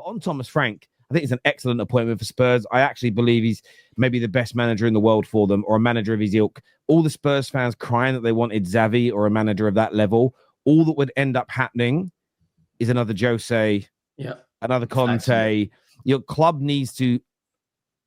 But on Thomas Frank, I think it's an excellent appointment for Spurs. I actually believe he's maybe the best manager in the world for them, or a manager of his ilk. All the Spurs fans crying that they wanted Xavi or a manager of that level. All that would end up happening is another Jose, another Conte. Exactly. Your club needs to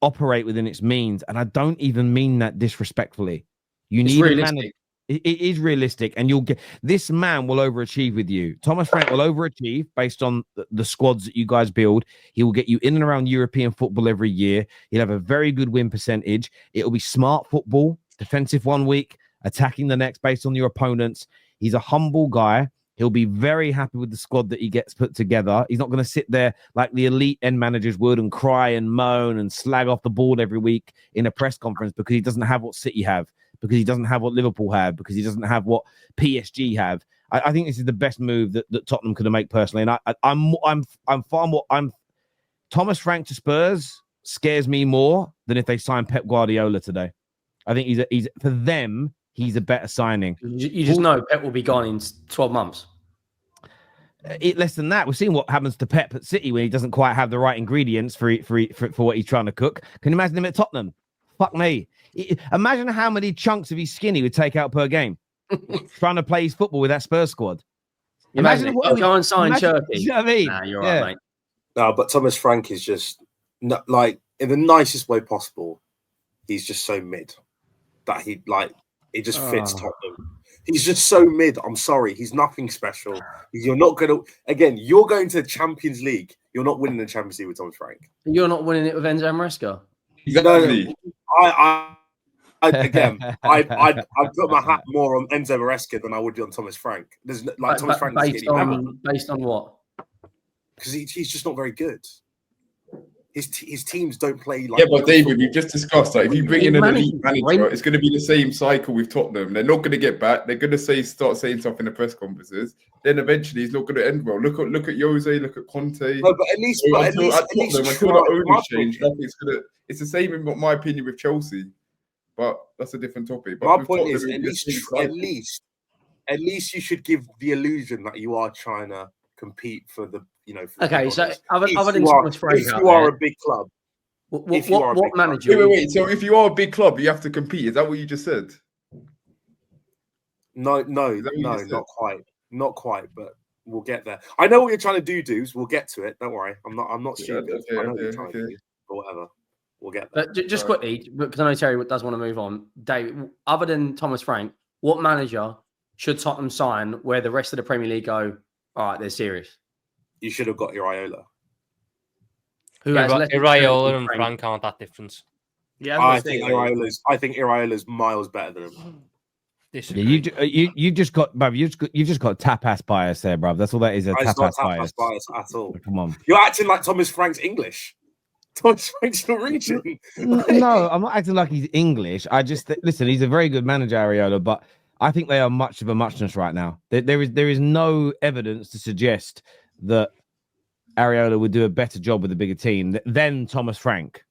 operate within its means, and I don't even mean that disrespectfully. You need a manager. It is realistic, and you'll get this man will overachieve with you. Thomas Frank will overachieve based on the squads that you guys build. He will get you in and around European football every year. He'll have a very good win percentage. It'll be smart football, defensive one week, attacking the next based on your opponents. He's a humble guy. He'll be very happy with the squad that he gets put together. He's not going to sit there like the elite end managers would and cry and moan and slag off the board every week in a press conference because he doesn't have what City have, because he doesn't have what Liverpool have, because he doesn't have what PSG have. I think this is the best move that Tottenham could have made personally. And I'm far more. Thomas Frank to Spurs scares me more than if they sign Pep Guardiola today. I think he's for them. He's a better signing. You just know Pep will be gone in 12 months. Less than that. We've seen what happens to Pep at City when he doesn't quite have the right ingredients for what he's trying to cook. Can you imagine him at Tottenham? Fuck me. Imagine how many chunks of his skin he would take out per game trying to play his football with that Spurs squad. Imagine what go and sign Turkey. You know what I mean? Nah, you're right, mate. No, but Thomas Frank is just like in the nicest way possible. He's just so mid that he just fits Tottenham. He's just so mid. I'm sorry. He's nothing special. You're not going to, again, you're going to the Champions League. You're not winning the Champions League with Thomas Frank. You're not winning it with Enzo Maresca. Exactly. I'd put my hat more on Enzo Maresca than I would on Thomas Frank. There's Thomas Frank based on what? Because he's just not very good. His teams don't play like. Yeah, but David, we've just discussed that if you bring in an elite manager, it's going to be the same cycle with Tottenham. They're not going to get back. They're going to start saying stuff in the press conferences. Then eventually, it's not going to end well. Look at Jose. Look at Conte. No, but at least until that owner's change, nothing's going to. It's the same in my opinion with Chelsea, but that's a different topic. But my point is, at least you should give the illusion that you are trying to compete for the. Okay, so other than Thomas Frank, if you are a big club, what manager? Wait. So if you are a big club, you have to compete. Is that what you just said? No, not quite. But we'll get there. I know what you're trying to do, dudes. We'll get to it. Don't worry. I'm not stupid. I know what you're trying to do, but whatever. We'll get there. Just quickly, because I know Terry does want to move on. Dave, other than Thomas Frank, what manager should Tottenham sign where the rest of the Premier League go, all right, they're serious? You should have got Iraola. Iraola and Frank aren't that different. Yeah, I think Iraola's miles better than him. Yeah, you just got, bruv. You just got tapas bias there, bruv. That's all that is. It's not tapas bias at all. Come on, you're acting like Thomas Frank's English. Thomas Frank's Norwegian. No, I'm not acting like he's English. I just listen. He's a very good manager, Iraola, but I think they are much of a muchness right now. There is no evidence to suggest that Iraola would do a better job with a bigger team than Thomas Frank.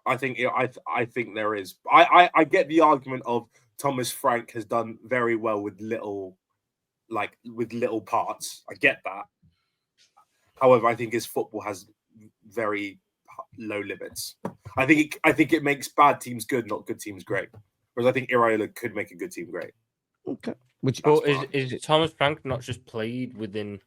I think there is. I get the argument of Thomas Frank has done very well with little parts. I get that. However, I think his football has very low limits. I think it makes bad teams good, not good teams great. Whereas I think Iraola could make a good team great. Okay. Is Thomas Frank not just played within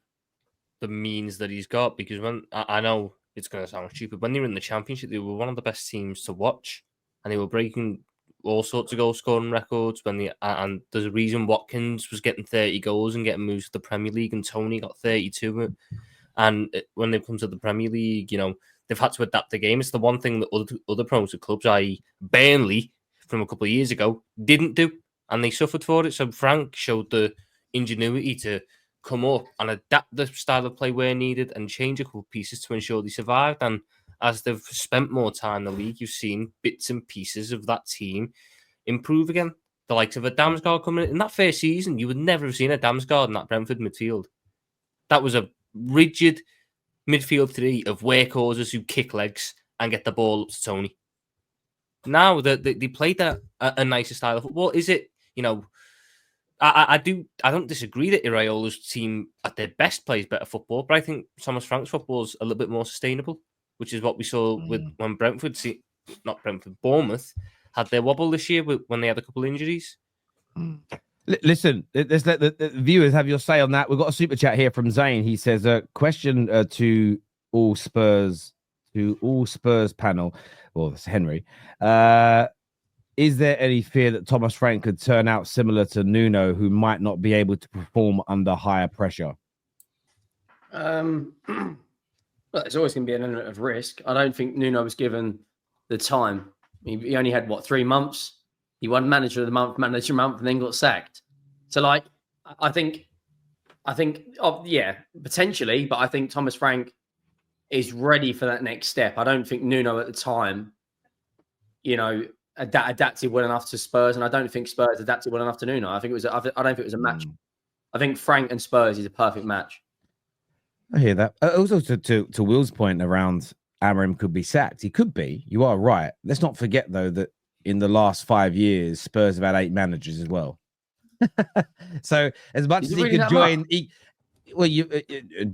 the means that he's got? Because when I know it's going to sound stupid, when they were in the Championship, they were one of the best teams to watch, and they were breaking all sorts of goal scoring records. And there's a reason Watkins was getting 30 goals and getting moved to the Premier League, and Tony got 32. And when they come to the Premier League, they've had to adapt the game. It's the one thing that other promoted clubs, i.e. Burnley from a couple of years ago, didn't do, and they suffered for it. So Frank showed the ingenuity to come up and adapt the style of play where needed and change a couple of pieces to ensure they survived. And as they've spent more time in the league, you've seen bits and pieces of that team improve again. The likes of a Damsgaard coming in that first season, you would never have seen a Damsgaard in that Brentford midfield. That was a rigid midfield three of workhorses who kick legs and get the ball up to Tony. Now that they played a nicer style of football, is it I don't disagree that Iraiola's team at their best plays better football, but I think Thomas Frank's football is a little bit more sustainable, which is what we saw with when Bournemouth had their wobble this year when they had a couple of injuries. Listen, let's let the viewers have your say on that. We've got a super chat here from Zane. He says, question to all Spurs panel. Well, that's Henry. Is there any fear that Thomas Frank could turn out similar to Nuno, who might not be able to perform under higher pressure? Well, there's always going to be an element of risk. I don't think Nuno was given the time. He only had, 3 months? He won manager of the month, and then got sacked. So, I think, potentially, but I think Thomas Frank is ready for that next step. I don't think Nuno at the time, adapted well enough to Spurs, and I don't think Spurs adapted well enough to Nuno. I don't think it was a match. I think Frank and Spurs is a perfect match. I hear that. Also, to Will's point around Amorim could be sacked. He could be. You are right. Let's not forget though that in the last 5 years, Spurs have had 8 managers as well. So as much as he could join,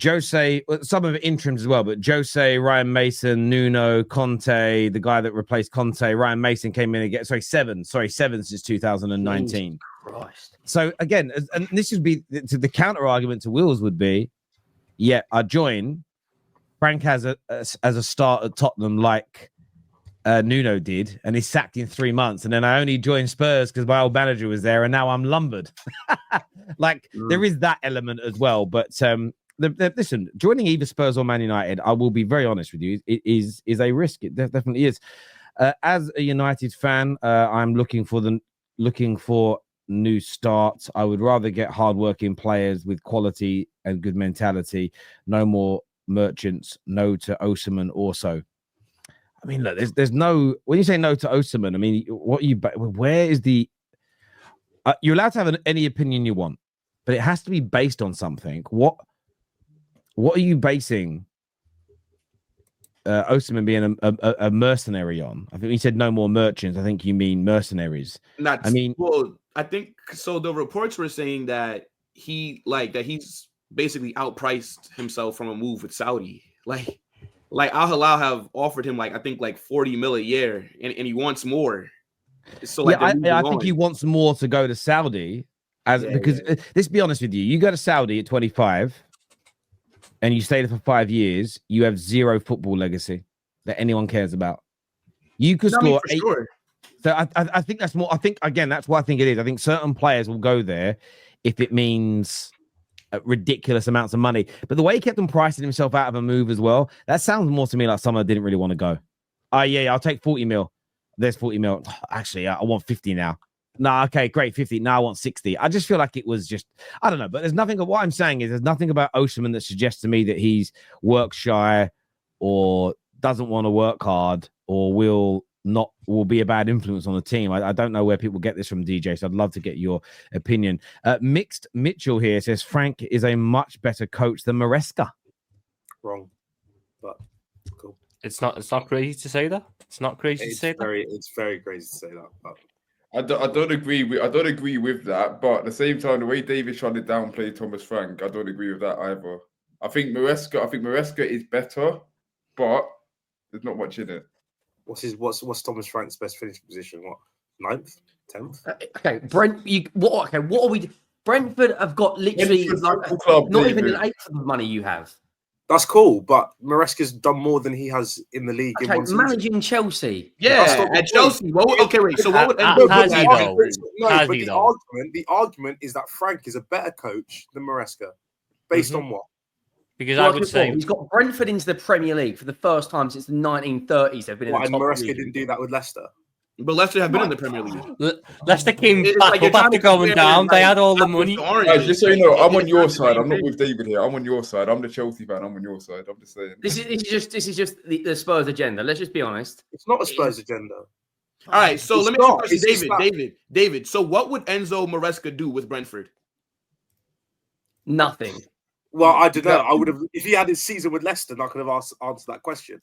Jose, some of it interims as well, but Jose, Ryan Mason, Nuno, Conte, the guy that replaced Conte, Ryan Mason came in again. Seven since 2019. Christ. So again, and this would be the counter argument to Will's would be, yeah, I join. Frank has a start at Tottenham like Nuno did, and he's sacked in 3 months, and then I only joined Spurs because my old manager was there, and now I'm lumbered. There is that element as well. But listen, joining either Spurs or Man United, I will be very honest with you, it is a risk. It definitely is. As a United fan, I'm looking for new starts. I would rather get hardworking players with quality and good mentality. No more merchants. No to Osimhen also. I mean, look, there's no, when you say no to Osimhen, I mean, where is the, you're allowed to have any opinion you want, but it has to be based on something. What are you basing Osimhen being a mercenary on? I think you said no more merchants. I think you mean mercenaries. I think so. The reports were saying that he's basically outpriced himself from a move with Saudi. Like Al Hilal have offered him I think 40 mil a year, and he wants more. So I think he wants more to go to Saudi, let's be honest with you. You go to Saudi at 25, and you stay there for 5 years. You have zero football legacy that anyone cares about. You could score 8. Sure. So I think that's more. I think again that's what I think it is. I think certain players will go there if it means ridiculous amounts of money, but the way he kept on pricing himself out of a move as well, that sounds more to me like someone that didn't really want to go. I'll take 40 mil. There's 40 mil. Actually, I want 50 now. No, okay, great, 50. Now I want 60. I just feel like it was just, I don't know, but there's nothing. What I'm saying is there's nothing about Osimhen that suggests to me that he's work shy or doesn't want to work hard or will be a bad influence on the team. I don't know where people get this from, DJ, so I'd love to get your opinion. Mixed Mitchell here says Frank is a much better coach than Maresca. Wrong, but cool. It's not crazy to say that. It's not crazy to say that. It's very crazy to say that. But I don't agree with that. But at the same time, the way David's trying to downplay Thomas Frank, I don't agree with that either. I think Maresca is better, but there's not much in it. What's Thomas Frank's best finishing position? What, 9th, 10th? Okay, what are we? Brentford have got literally not even an 1/8 of the money you have. That's cool, but Maresca's done more than he has in the league. Okay, managing Chelsea. Yeah, at Chelsea. Okay, wait. So what would the argument is that Frank is a better coach than Maresca, based on what? Because I would say he's got Brentford into the Premier League for the first time since the 1930s. They've been in the top Maresca league. didn't do that with Leicester. But Leicester have been in the Premier League. Leicester came back up after going down. They had all the money. Guys, just so you know, I'm on your side. I'm not with David here. I'm on your side. I'm the Chelsea fan. I'm on your side. I'm just saying. This is just the Spurs agenda. Let's just be honest. It's not a Spurs agenda. All right, so let me ask you a question, David. So what would Enzo Maresca do with Brentford? Nothing. Well, I don't know. I would have, if he had his season with Leicester, I could have answered that question.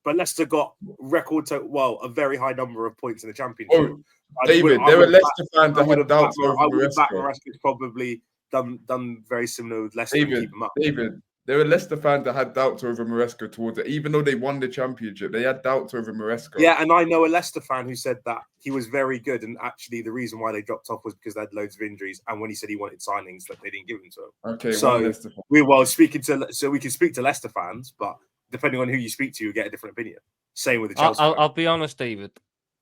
but Leicester got a very high number of points in the Championship. Oh, David, there were Leicester fans that had doubts over I would have backed Maresca. Maresca's probably done very similar with Leicester and keep them up. David, there were Leicester fans that had doubts over Maresca towards it. Even though they won the Championship, they had doubts over Maresca. Yeah, and I know a Leicester fan who said that he was very good, and actually the reason why they dropped off was because they had loads of injuries, and when he said he wanted signings, that they didn't give them to him. Okay, so we can speak to Leicester fans, but depending on who you speak to, you get a different opinion. Same with the Chelsea. I'll be honest, David.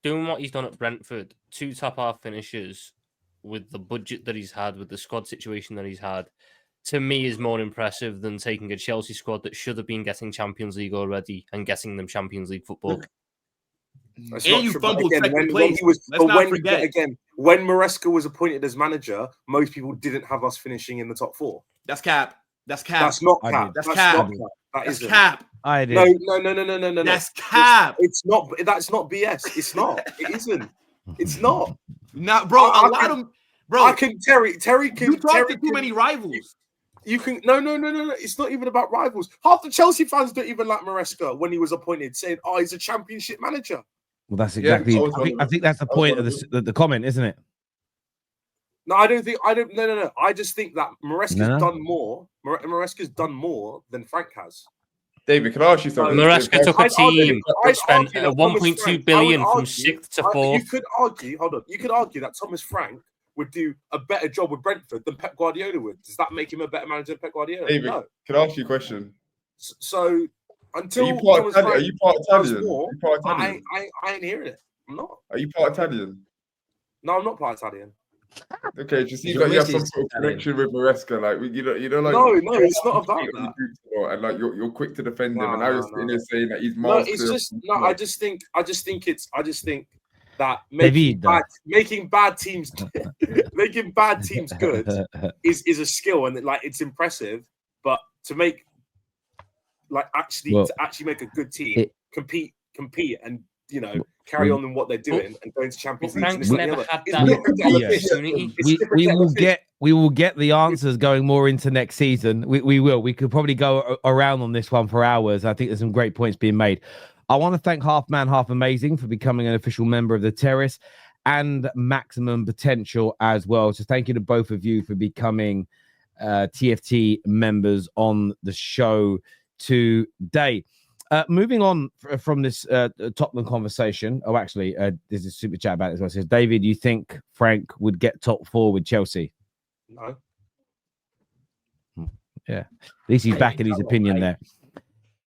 Doing what he's done at Brentford, 2 top half finishes with the budget that he's had, with the squad situation that he's had, to me is more impressive than taking a Chelsea squad that should have been getting Champions League already and getting them Champions League football. That's and you fumbled second place. When Maresca was appointed as manager, most people didn't have us finishing in the top 4. That's cap. That's cap. That's not cap. That's cap. That's cap. I did. No. That's cap. It's not. That's not BS. It's not. It isn't. It's not. Not, bro. Bro. I can. Terry can. You talk to too many rivals. You can. No. It's not even about rivals. Half the Chelsea fans don't even like Maresca when he was appointed, saying, "Oh, he's a Championship manager." Well, that's exactly. I think that's the point of the comment, isn't it? No, I don't think. No. I just think that Maresca's done more. Maresca's done more than Frank has. David, can I ask you something? Maresca took a team that spent 1.2 billion from 6th to 4th. You could argue. Hold on. You could argue that Thomas Frank would do a better job with Brentford than Pep Guardiola would. Does that make him a better manager than Pep Guardiola? David, no. Can I ask you a question? So until are you part Italian? More, I ain't hearing it. I'm not. Are you part Italian? No, I'm not part Italian. Okay, just seems like you have some sort of connection with Maresca, like like no, it's not about that. And like you're quick to defend him, and now you're sitting there saying that he's master. No, it's just I just think that making bad teams good is a skill, and like it's impressive, but to make actually make a good team compete and carry on in what they're doing and going to Champions League. Frank's never had that opportunity. We will get the answers going more into next season. We will. We could probably go around on this one for hours. I think there's some great points being made. I want to thank Half Man, Half Amazing for becoming an official member of the Terrace and Maximum Potential as well. So thank you to both of you for becoming TFT members on the show today. Moving on from this Tottenham conversation. Oh, actually, there's a super chat about it as well. It says, David, you think Frank would get top 4 with Chelsea? No. Yeah. At least he's backing his opinion there.